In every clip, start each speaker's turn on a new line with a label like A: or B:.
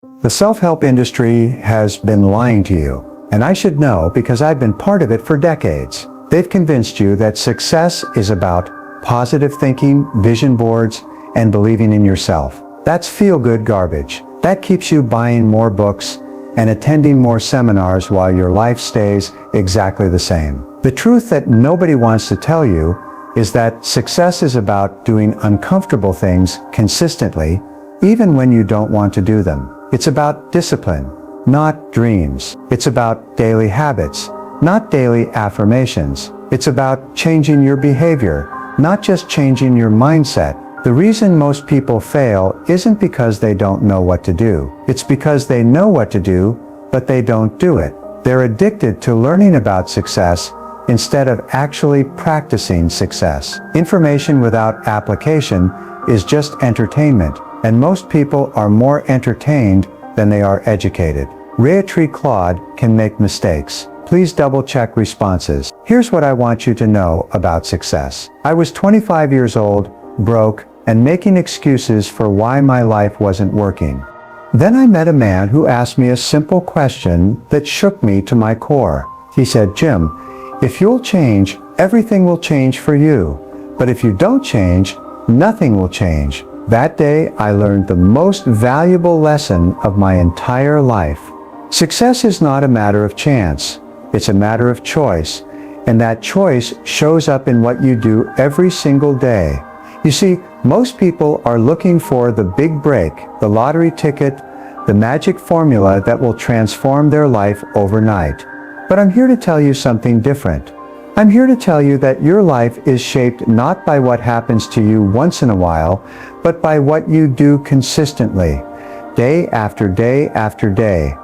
A: The self-help industry has been lying to you, and I should know because I've been part of it for decades. They've convinced you that success is about positive thinking, vision boards, and believing in yourself. That's feel-good garbage. That keeps you buying more books and attending more seminars while your life stays exactly the same. The truth that nobody wants to tell you is that success is about doing uncomfortable things consistently, even when you don't want to do them. It's about discipline, not dreams. It's about daily habits, not daily affirmations. It's about changing your behavior, not just changing your mindset. The reason most people fail isn't because they don't know what to do. It's because they know what to do, but they don't do it. They're addicted to learning about success instead of actually practicing success. Information without application is just entertainment, and most people are more entertained than they are educated. Reatri Claude can make mistakes. Please double-check responses. Here's what I want you to know about success. I was 25 years old, broke, and making excuses for why my life wasn't working. Then I met a man who asked me a simple question that shook me to my core. He said, "Jim, if you'll change, everything will change for you. But if you don't change, nothing will change." That day, I learned the most valuable lesson of my entire life. Success is not a matter of chance. It's a matter of choice. And that choice shows up in what you do every single day. You see, most people are looking for the big break, the lottery ticket, the magic formula that will transform their life overnight. But I'm here to tell you something different. I'm here to tell you that your life is shaped not by what happens to you once in a while, but by what you do consistently, day after day after day.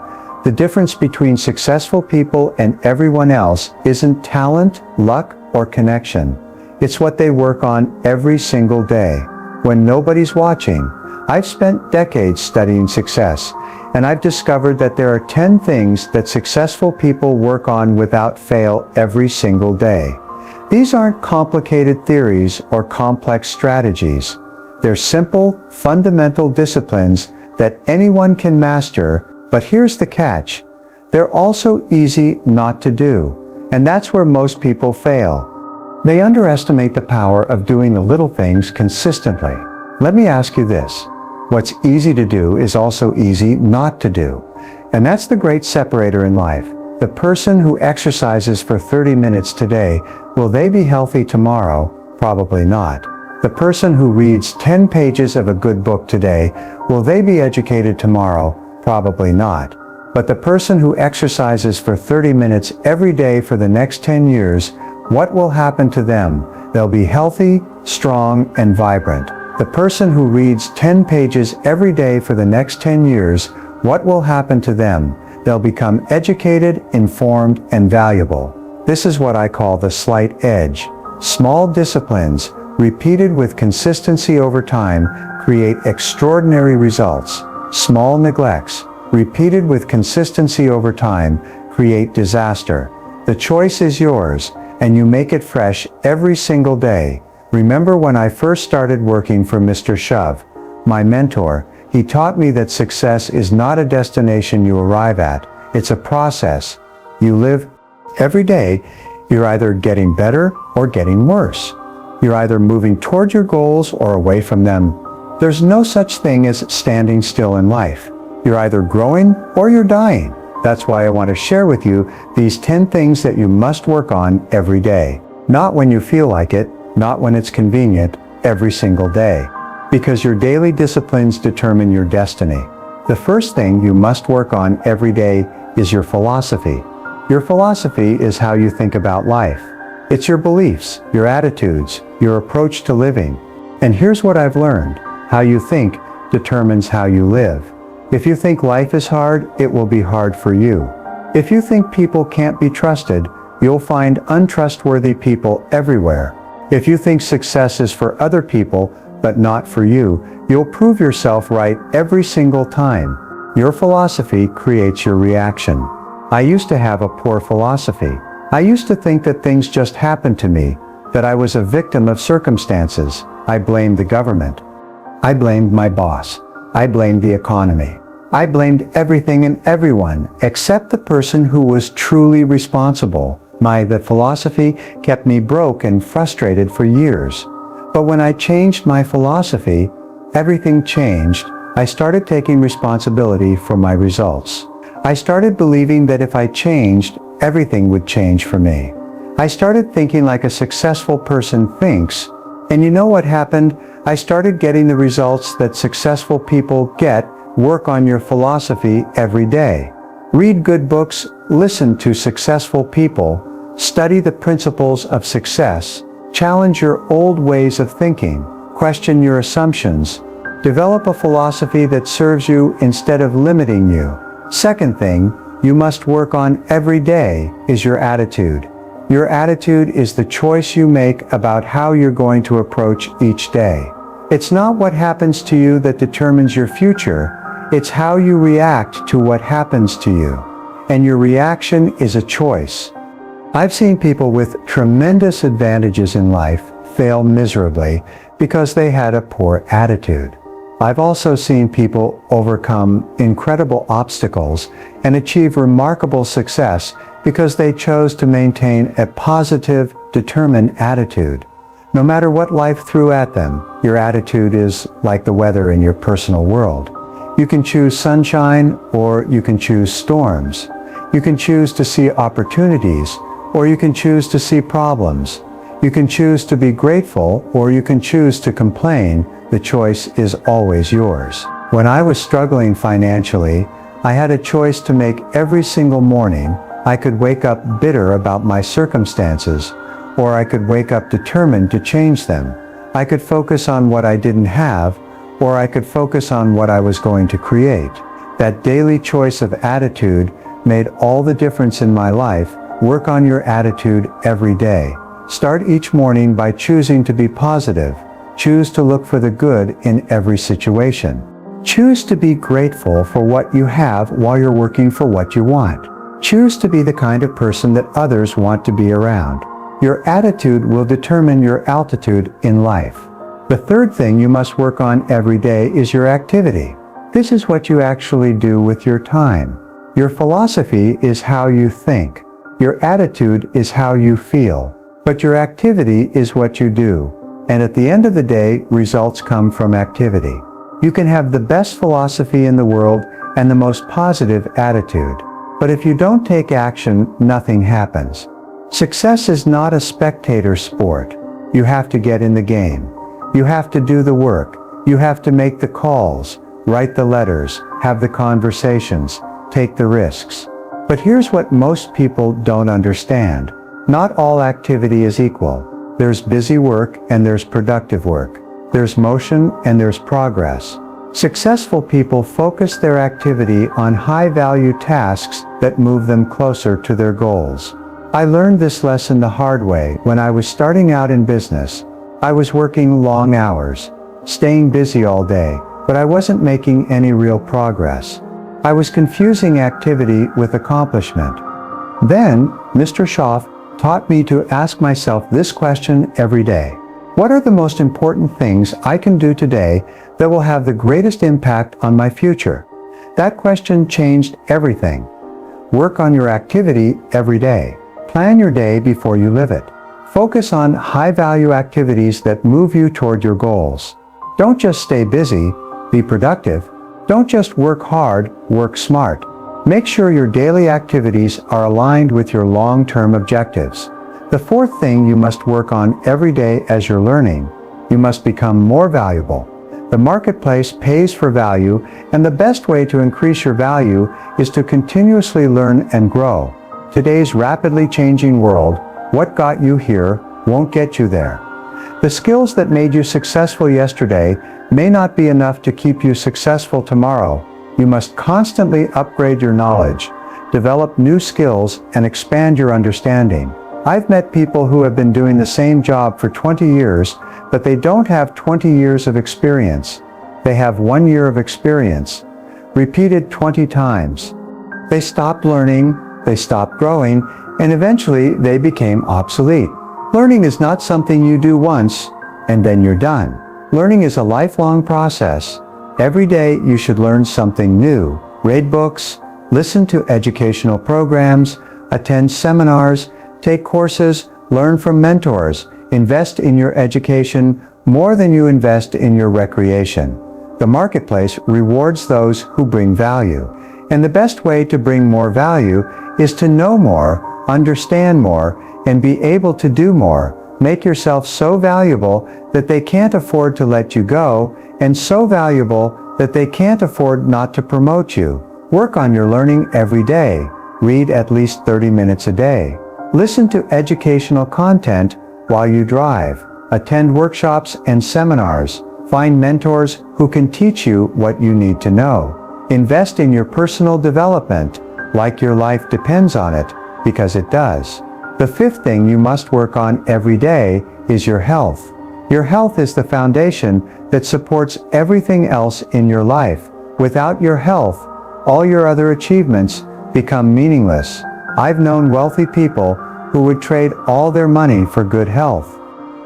A: The difference between successful people and everyone else isn't talent, luck, or connection. It's what they work on every single day. When nobody's watching, I've spent decades studying success, and I've discovered that there are 10 things that successful people work on without fail every single day. These aren't complicated theories or complex strategies. They're simple, fundamental disciplines that anyone can master, but here's the catch. They're also easy not to do, and that's where most people fail. They underestimate the power of doing the little things consistently. Let me ask you this. What's easy to do is also easy not to do. And that's the great separator in life. The person who exercises for 30 minutes today, will they be healthy tomorrow? Probably not. The person who reads 10 pages of a good book today, will they be educated tomorrow? Probably not. But the person who exercises for 30 minutes every day for the next 10 years, what will happen to them? They'll be healthy, strong, and vibrant. The person who reads 10 pages every day for the next 10 years, what will happen to them? They'll become educated, informed, and valuable. This is what I call the slight edge. Small disciplines, repeated with consistency over time, create extraordinary results. Small neglects, repeated with consistency over time, create disaster. The choice is yours, and you make it fresh every single day. Remember when I first started working for Mr. Shove, my mentor, he taught me that success is not a destination you arrive at, it's a process. You live every day, you're either getting better or getting worse. You're either moving toward your goals or away from them. There's no such thing as standing still in life. You're either growing or you're dying. That's why I want to share with you these 10 things that you must work on every day. Not when you feel like it, not when it's convenient, every single day. Because your daily disciplines determine your destiny. The first thing you must work on every day is your philosophy. Your philosophy is how you think about life. It's your beliefs, your attitudes, your approach to living. And here's what I've learned. How you think determines how you live. If you think life is hard, it will be hard for you. If you think people can't be trusted, you'll find untrustworthy people everywhere. If you think success is for other people, but not for you, you'll prove yourself right every single time. Your philosophy creates your reaction. I used to have a poor philosophy. I used to think that things just happened to me, that I was a victim of circumstances. I blamed the government. I blamed my boss. I blamed the economy. I blamed everything and everyone except the person who was truly responsible. That philosophy kept me broke and frustrated for years. But when I changed my philosophy, everything changed. I started taking responsibility for my results. I started believing that if I changed, everything would change for me. I started thinking like a successful person thinks, and you know what happened? I started getting the results that successful people get. Work on your philosophy every day. Read good books, listen to successful people, study the principles of success, challenge your old ways of thinking, question your assumptions, develop a philosophy that serves you instead of limiting you. Second thing you must work on every day is your attitude. Your attitude is the choice you make about how you're going to approach each day. It's not what happens to you that determines your future. It's how you react to what happens to you. And your reaction is a choice. I've seen people with tremendous advantages in life fail miserably because they had a poor attitude. I've also seen people overcome incredible obstacles and achieve remarkable success because they chose to maintain a positive, determined attitude. No matter what life threw at them, your attitude is like the weather in your personal world. You can choose sunshine or you can choose storms. You can choose to see opportunities or you can choose to see problems. You can choose to be grateful or you can choose to complain. The choice is always yours. When I was struggling financially, I had a choice to make every single morning. I could wake up bitter about my circumstances, or I could wake up determined to change them. I could focus on what I didn't have, or I could focus on what I was going to create. That daily choice of attitude made all the difference in my life. Work on your attitude every day. Start each morning by choosing to be positive. Choose to look for the good in every situation. Choose to be grateful for what you have while you're working for what you want. Choose to be the kind of person that others want to be around. Your attitude will determine your altitude in life. The third thing you must work on every day is your activity. This is what you actually do with your time. Your philosophy is how you think. Your attitude is how you feel. But your activity is what you do. And at the end of the day, results come from activity. You can have the best philosophy in the world and the most positive attitude. But if you don't take action, nothing happens. Success is not a spectator sport. You have to get in the game. You have to do the work. You have to make the calls, write the letters, have the conversations, take the risks. But here's what most people don't understand. Not all activity is equal. There's busy work and there's productive work. There's motion and there's progress. Successful people focus their activity on high-value tasks that move them closer to their goals. I learned this lesson the hard way when I was starting out in business. I was working long hours, staying busy all day, but I wasn't making any real progress. I was confusing activity with accomplishment. Then, Mr. Schaff taught me to ask myself this question every day. What are the most important things I can do today that will have the greatest impact on my future? That question changed everything. Work on your activity every day. Plan your day before you live it. Focus on high-value activities that move you toward your goals. Don't just stay busy, be productive. Don't just work hard, work smart. Make sure your daily activities are aligned with your long-term objectives. The fourth thing you must work on every day as you're learning, you must become more valuable. The marketplace pays for value, and the best way to increase your value is to continuously learn and grow. Today's rapidly changing world, what got you here won't get you there. The skills that made you successful yesterday may not be enough to keep you successful tomorrow. You must constantly upgrade your knowledge, develop new skills, and expand your understanding. I've met people who have been doing the same job for 20 years, but they don't have 20 years of experience. They have 1 year of experience, repeated 20 times. They stopped learning, they stopped growing, and eventually they became obsolete. Learning is not something you do once, and then you're done. Learning is a lifelong process. Every day you should learn something new. Read books, listen to educational programs, attend seminars, take courses, learn from mentors, invest in your education more than you invest in your recreation. The marketplace rewards those who bring value, and the best way to bring more value is to know more, understand more, and be able to do more. Make yourself so valuable that they can't afford to let you go, and so valuable that they can't afford not to promote you. Work on your learning every day. Read at least 30 minutes a day. Listen to educational content while you drive. Attend workshops and seminars. Find mentors who can teach you what you need to know. Invest in your personal development, like your life depends on it, because it does. The fifth thing you must work on every day is your health. Your health is the foundation that supports everything else in your life. Without your health, all your other achievements become meaningless. I've known wealthy people who would trade all their money for good health.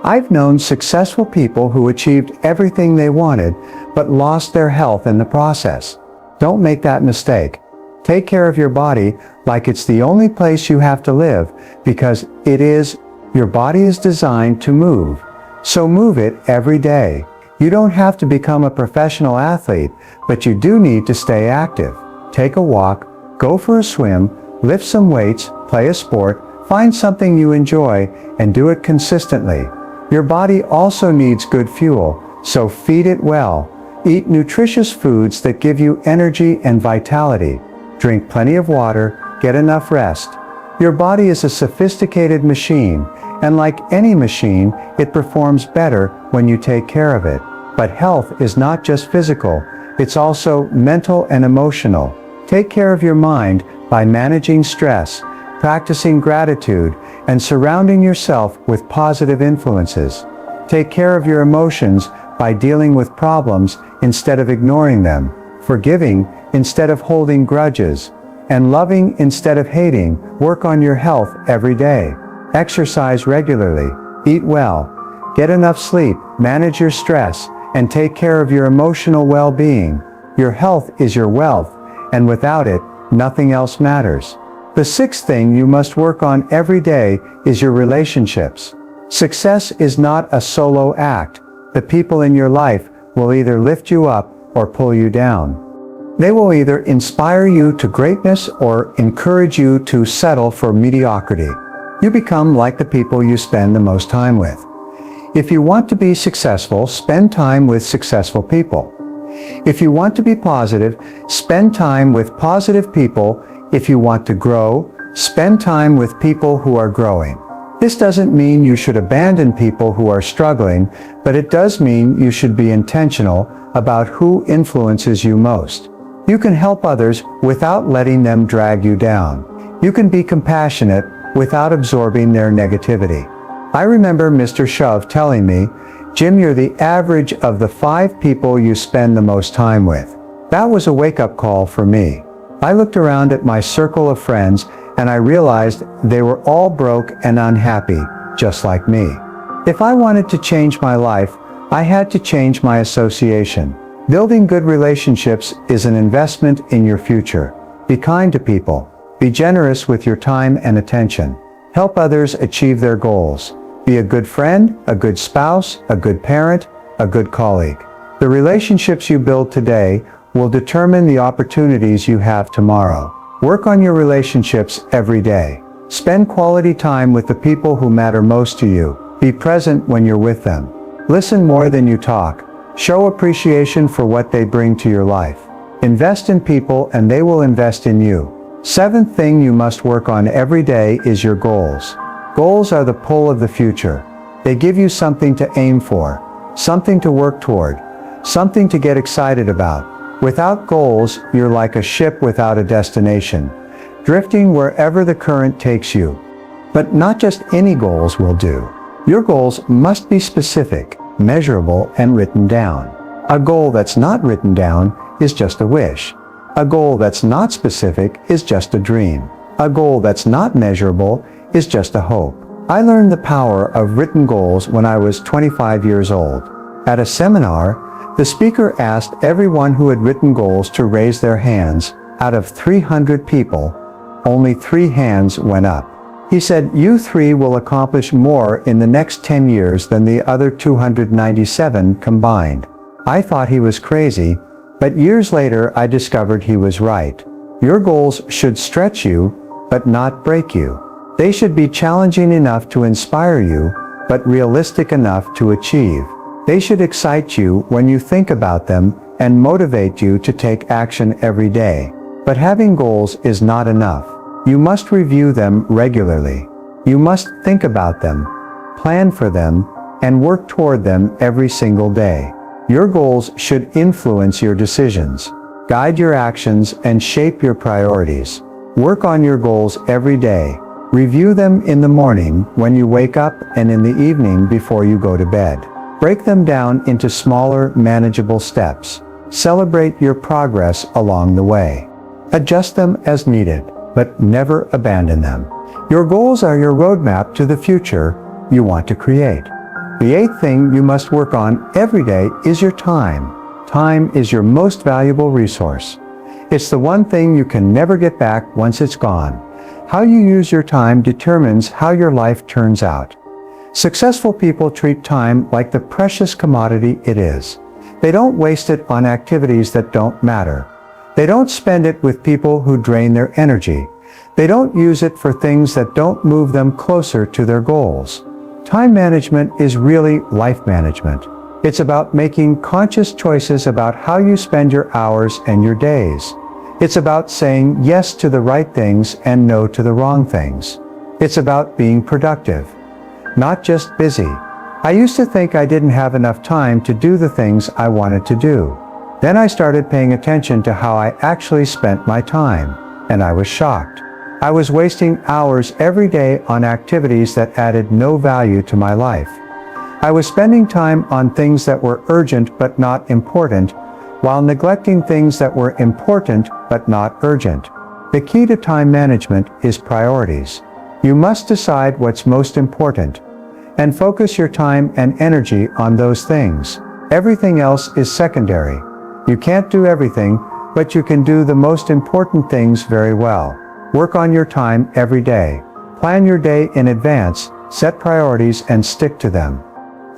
A: I've known successful people who achieved everything they wanted, but lost their health in the process. Don't make that mistake. Take care of your body like it's the only place you have to live, because it is. Your body is designed to move. So move it every day. You don't have to become a professional athlete, but you do need to stay active. Take a walk, go for a swim, lift some weights, play a sport, find something you enjoy, and do it consistently. Your body also needs good fuel, so feed it well. Eat nutritious foods that give you energy and vitality. Drink plenty of water, get enough rest. Your body is a sophisticated machine, and like any machine, it performs better when you take care of it. But health is not just physical, it's also mental and emotional. Take care of your mind by managing stress, practicing gratitude, and surrounding yourself with positive influences. Take care of your emotions by dealing with problems instead of ignoring them, forgiving instead of holding grudges, and loving instead of hating. Work on your health every day. Exercise regularly, eat well, get enough sleep, manage your stress, and take care of your emotional well-being. Your health is your wealth, and without it, nothing else matters. The sixth thing you must work on every day is your relationships. Success is not a solo act. The people in your life will either lift you up or pull you down. They will either inspire you to greatness or encourage you to settle for mediocrity. You become like the people you spend the most time with. If you want to be successful, spend time with successful people. If you want to be positive, spend time with positive people. If you want to grow, spend time with people who are growing. This doesn't mean you should abandon people who are struggling, but it does mean you should be intentional about who influences you most. You can help others without letting them drag you down. You can be compassionate without absorbing their negativity. I remember Mr. Shove telling me, "Jim, you're the average of the 5 people you spend the most time with." That was a wake-up call for me. I looked around at my circle of friends and I realized they were all broke and unhappy, just like me. If I wanted to change my life, I had to change my association. Building good relationships is an investment in your future. Be kind to people. Be generous with your time and attention. Help others achieve their goals. Be a good friend, a good spouse, a good parent, a good colleague. The relationships you build today will determine the opportunities you have tomorrow. Work on your relationships every day. Spend quality time with the people who matter most to you. Be present when you're with them. Listen more than you talk. Show appreciation for what they bring to your life. Invest in people and they will invest in you. Seventh thing you must work on every day is your goals. Goals are the pull of the future. They give you something to aim for, something to work toward, something to get excited about. Without goals, you're like a ship without a destination, drifting wherever the current takes you. But not just any goals will do. Your goals must be specific, measurable, and written down. A goal that's not written down is just a wish. A goal that's not specific is just a dream. A goal that's not measurable is just a hope. I learned the power of written goals when I was 25 years old. At a seminar, the speaker asked everyone who had written goals to raise their hands. Out of 300 people, only 3 hands went up. He said, "You 3 will accomplish more in the next 10 years than the other 297 combined." I thought he was crazy, but years later I discovered he was right. Your goals should stretch you, but not break you. They should be challenging enough to inspire you, but realistic enough to achieve. They should excite you when you think about them and motivate you to take action every day. But having goals is not enough. You must review them regularly. You must think about them, plan for them, and work toward them every single day. Your goals should influence your decisions, guide your actions, and shape your priorities. Work on your goals every day. Review them in the morning when you wake up and in the evening before you go to bed. Break them down into smaller, manageable steps. Celebrate your progress along the way. Adjust them as needed, but never abandon them. Your goals are your roadmap to the future you want to create. The 8th thing you must work on every day is your time. Time is your most valuable resource. It's the one thing you can never get back once it's gone. How you use your time determines how your life turns out. Successful people treat time like the precious commodity it is. They don't waste it on activities that don't matter. They don't spend it with people who drain their energy. They don't use it for things that don't move them closer to their goals. Time management is really life management. It's about making conscious choices about how you spend your hours and your days. It's about saying yes to the right things and no to the wrong things. It's about being productive, not just busy. I used to think I didn't have enough time to do the things I wanted to do. Then I started paying attention to how I actually spent my time, and I was shocked. I was wasting hours every day on activities that added no value to my life. I was spending time on things that were urgent but not important, while neglecting things that were important but not urgent. The key to time management is priorities. You must decide what's most important, and focus your time and energy on those things. Everything else is secondary. You can't do everything, but you can do the most important things very well. Work on your time every day. Plan your day in advance, set priorities, and stick to them.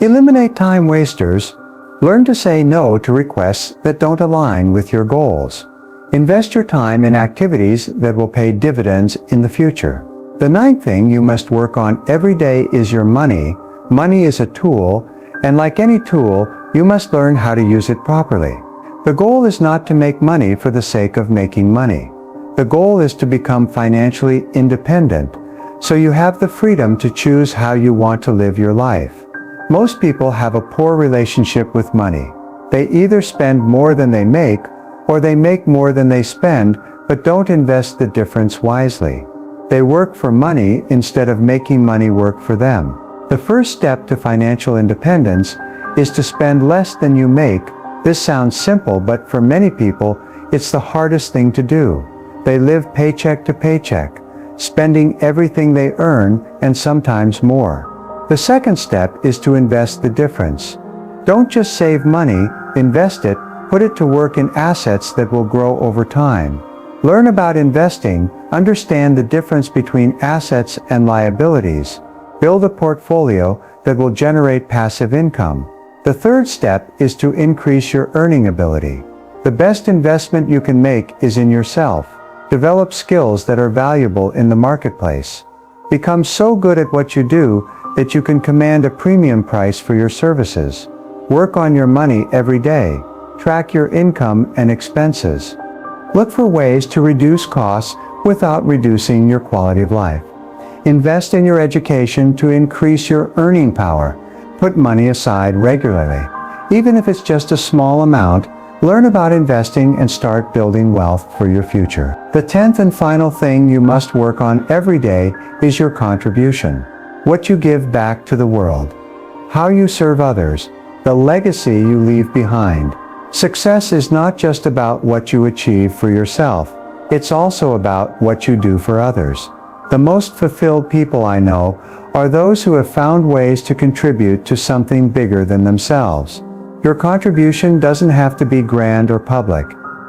A: Eliminate time wasters. Learn to say no to requests that don't align with your goals. Invest your time in activities that will pay dividends in the future. The 9th thing you must work on every day is your money. Money is a tool, and like any tool, you must learn how to use it properly. The goal is not to make money for the sake of making money. The goal is to become financially independent, so you have the freedom to choose how you want to live your life. Most people have a poor relationship with money. They either spend more than they make, or they make more than they spend, but don't invest the difference wisely. They work for money instead of making money work for them. The first step to financial independence is to spend less than you make. This sounds simple, but for many people, it's the hardest thing to do. They live paycheck to paycheck, spending everything they earn and sometimes more. The second step is to invest the difference. Don't just save money, invest it, put it to work in assets that will grow over time. Learn about investing, understand the difference between assets and liabilities. Build a portfolio that will generate passive income. The third step is to increase your earning ability. The best investment you can make is in yourself. Develop skills that are valuable in the marketplace. Become so good at what you do that you can command a premium price for your services. Work on your money every day. Track your income and expenses. Look for ways to reduce costs without reducing your quality of life. Invest in your education to increase your earning power. Put money aside regularly. Even if it's just a small amount, learn about investing and start building wealth for your future. The 10th and final thing you must work on every day is your contribution. What you give back to the world. How you serve others. The legacy you leave behind. Success is not just about what you achieve for yourself. It's also about what you do for others. The most fulfilled people I know are those who have found ways to contribute to something bigger than themselves. Your contribution doesn't have to be grand or public.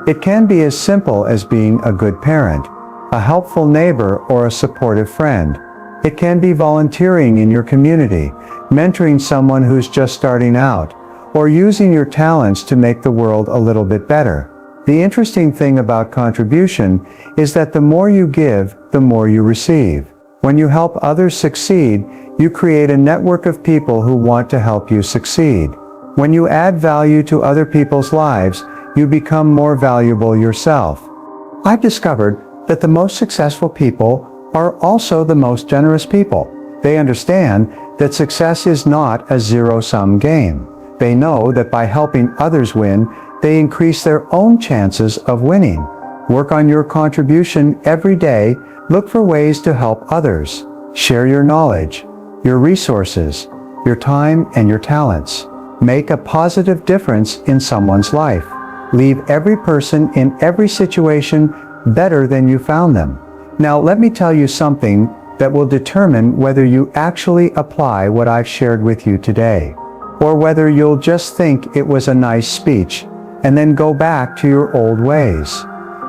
A: It can be as simple as being a good parent, a helpful neighbor, or a supportive friend. It can be volunteering in your community, mentoring someone who's just starting out, or using your talents to make the world a little bit better. The interesting thing about contribution is that the more you give, the more you receive. When you help others succeed, you create a network of people who want to help you succeed. When you add value to other people's lives, you become more valuable yourself. I've discovered that the most successful people are also the most generous people. They understand that success is not a zero-sum game. They know that by helping others win, they increase their own chances of winning. Work on your contribution every day. Look for ways to help others. Share your knowledge, your resources, your time, and your talents. Make a positive difference in someone's life. Leave every person in every situation better than you found them. Now let me tell you something that will determine whether you actually apply what I've shared with you today, or whether you'll just think it was a nice speech and then go back to your old ways.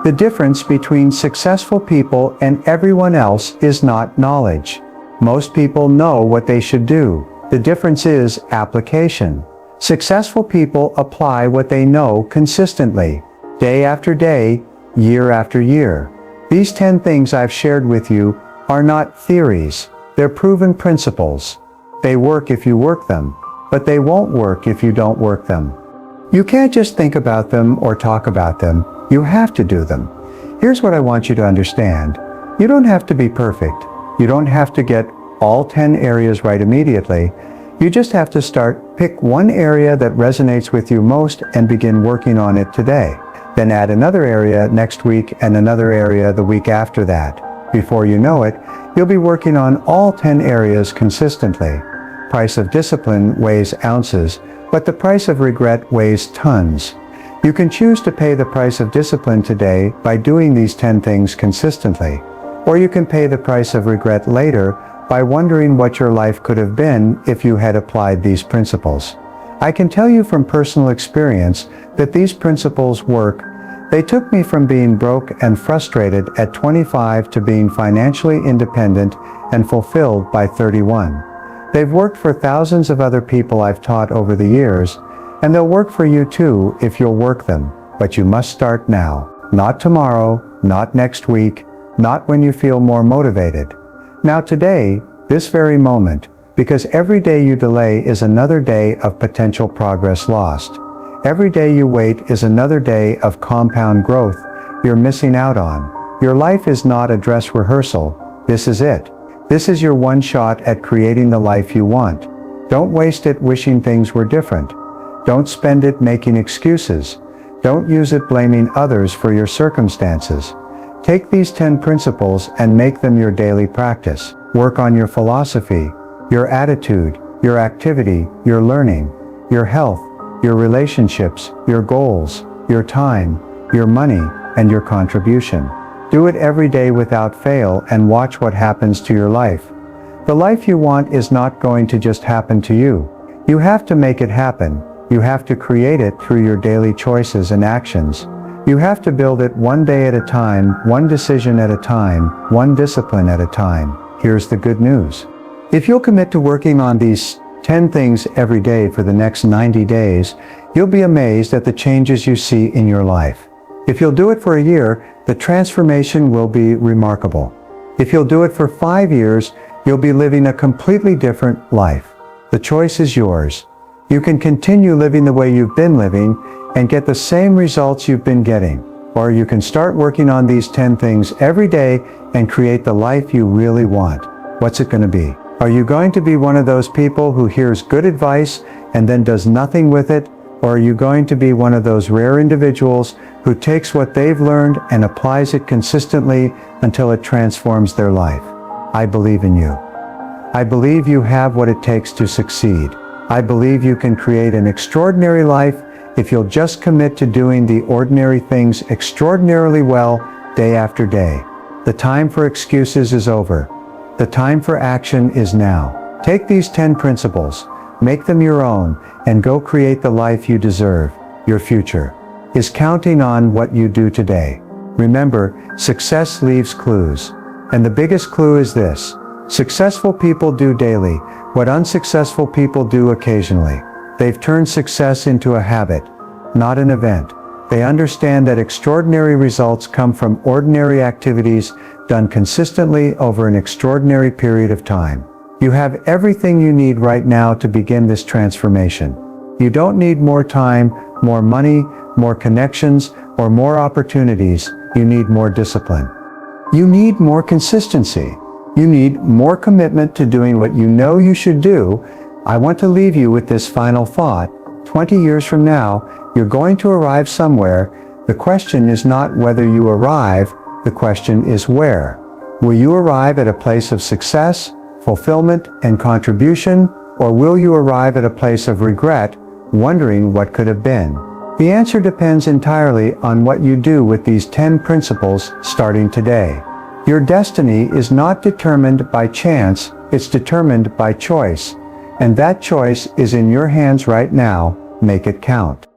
A: The difference between successful people and everyone else is not knowledge. Most people know what they should do. The difference is application. Successful people apply what they know consistently, day after day, year after year. These 10 things I've shared with you are not theories. They're proven principles. They work if you work them, but they won't work if you don't work them. You can't just think about them or talk about them. You have to do them. Here's what I want you to understand. You don't have to be perfect. You don't have to get all 10 areas right immediately. You just have to start. Pick one area that resonates with you most and begin working on it today. Then add another area next week and another area the week after that. Before you know it, you'll be working on all 10 areas consistently. Price of discipline weighs ounces, but the price of regret weighs tons. You can choose to pay the price of discipline today by doing these 10 things consistently, or you can pay the price of regret later by wondering what your life could have been if you had applied these principles. I can tell you from personal experience that these principles work. They took me from being broke and frustrated at 25 to being financially independent and fulfilled by 31. They've worked for thousands of other people I've taught over the years, and they'll work for you too if you'll work them. But you must start now. Not tomorrow, not next week, not when you feel more motivated. Now today, this very moment, because every day you delay is another day of potential progress lost. Every day you wait is another day of compound growth you're missing out on. Your life is not a dress rehearsal. This is it. This is your one shot at creating the life you want. Don't waste it wishing things were different. Don't spend it making excuses. Don't use it blaming others for your circumstances. Take these 10 principles and make them your daily practice. Work on your philosophy, your attitude, your activity, your learning, your health, your relationships, your goals, your time, your money, and your contribution. Do it every day without fail and watch what happens to your life. The life you want is not going to just happen to you. You have to make it happen. You have to create it through your daily choices and actions. You have to build it one day at a time, one decision at a time, one discipline at a time. Here's the good news. If you'll commit to working on these 10 things every day for the next 90 days, you'll be amazed at the changes you see in your life. If you'll do it for a year, the transformation will be remarkable. If you'll do it for 5 years, you'll be living a completely different life. The choice is yours. You can continue living the way you've been living and get the same results you've been getting. Or you can start working on these 10 things every day and create the life you really want. What's it going to be? Are you going to be one of those people who hears good advice and then does nothing with it? Or are you going to be one of those rare individuals who takes what they've learned and applies it consistently until it transforms their life? I believe in you. I believe you have what it takes to succeed. I believe you can create an extraordinary life if you'll just commit to doing the ordinary things extraordinarily well day after day. The time for excuses is over. The time for action is now. Take these 10 principles, make them your own, and go create the life you deserve, your future. is counting on what you do today. Remember, success leaves clues. And the biggest clue is this: successful people do daily what unsuccessful people do occasionally. They've turned success into a habit, not an event. They understand that extraordinary results come from ordinary activities done consistently over an extraordinary period of time. You have everything you need right now to begin this transformation. You don't need more time, more money, more connections, or more opportunities. You need more discipline. You need more consistency. You need more commitment to doing what you know you should do. I want to leave you with this final thought. 20 years from now, you're going to arrive somewhere. The question is not whether you arrive, the question is where. Will you arrive at a place of success, fulfillment, and contribution, or will you arrive at a place of regret, wondering what could have been? The answer depends entirely on what you do with these 10 principles starting today. Your destiny is not determined by chance, it's determined by choice. And that choice is in your hands right now. Make it count.